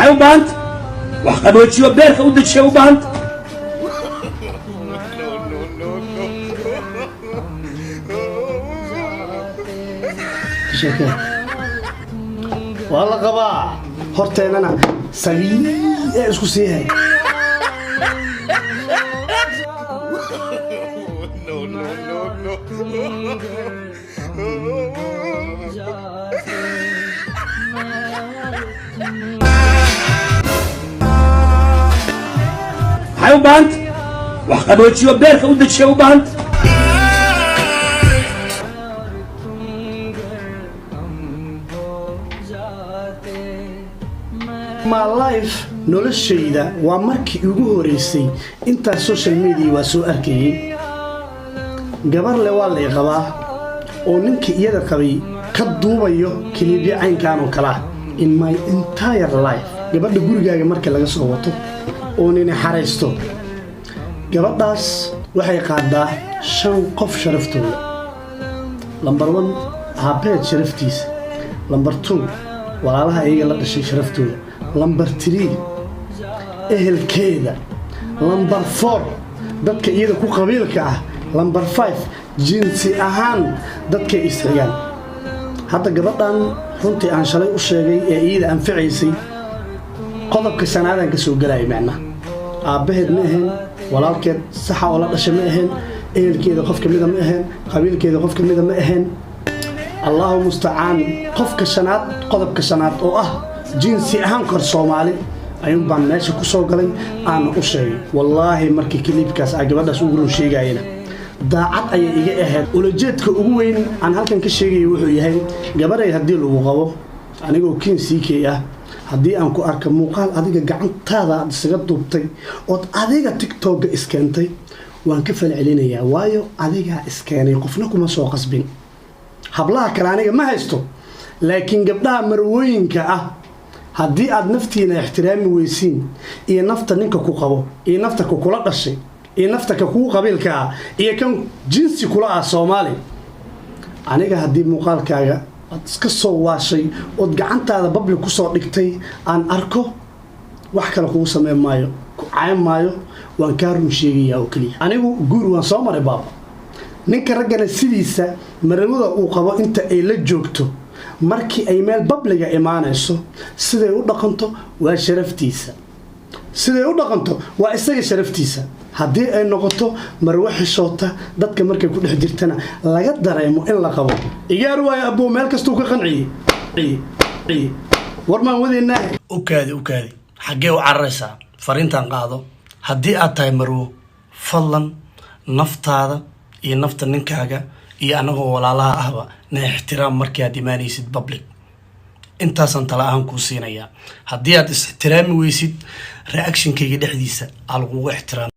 maxay u baahant wax qaboojiyo beerka u dajiyo u baahant sheekay wala qaba horteenana sagiye isku siihay maxay u baahant wax qaboojiyo beerka u dajiyo u baahant my life noloshayda waa markii ugu horeysay inta social media waa soo arkayay gabar le waa la qabaa oo ninkii iyada qabay ka duubayo kaliya caynkaan oo kala in my entire life gabadha gurigaaga marka laga soo wato oo nin xareysto gabadhaas waxay qaadaa 5 qof sharaftooda number 1 habeed sharaftiisa number 2 walaalaha iyaga la dhashay sharaftooda number 3 ehelkeeda number 4 dadka iyada ku qabiilka ah number 5 jinsi ahaan dadka isxigaan hadda gabadhan runtii aan shalay u sheegay ee iyada anfacaysay qodobka sanaadan ka soo galay macna aabaheed ma ahayn walaalkeed saxa oo la dhashay ma ahayn ehelkeeda qof kamid ma ahayn qabiilkeeda qof kamid ma ahayn Allahu musta'an qofka shanaad qodobka shanaad oo ah jinsi ahaan kor Soomaali ayuu baan meesha ku soo galay aan u sheegay wallahi markii kilibkaas ay gabadhaas ugu run sheegayna daacad ay iga ahayd ulajeedka ugu weyn aan halkan ka sheegay wuxuu yahay gabaray hadii lagu qabo anigoo kinsiikay ah hadii aan ku arko muuqaal adiga gacantaada isaga duubtay oo adiga TikTok iskentay waan ka falcelinayaa waayo adiga iskeenay qofna kuma soo qasbin hablaha kale aniga ma haysto laakiin gabdhaha marwooyinka ah haddii aad naftiina ixtiraami weysiin iyo nafta ninka ku qabo iyo nafta ku kula dhashay iyo nafta ka ku qabiilka ah iyo kan jinsi kula ah Soomaali aniga haddii muuqaalkaaga aad iska soo waashay oo gacantaada public ku soo dhigtay aan arko wax kale kugu sameey maayo ku cayn maayo waan ka run sheegayaa oo kaliya anigu guur waan soo maray baaba ninka ragana sidiisa marwada uu qabo inta ay la joogto markii ay meel public imaanayso siday u dhaqanto waa sharaftiisa siday u dhaqanto waa isaga sharaftiisa haddii ay noqoto marwo xishoota dadka markay ku dhex jirtana laga dareemo in la qabo igaar way abuu meel kastuu ka qanciyay warmaan wadeynaa ukaadi xagee u cararaysaa fariintan qaado haddii aad tahay marwo fadlan naftaada iyo nafta ninkaaga iyo anagoo walaalaha ahba na ixtiraam markii aad imaanaysid public intaasan tala ahaan kuu siinayaa haddii aad ixtiraami weysid reactionkayga dhexdiisa aa lagugu ixtiraam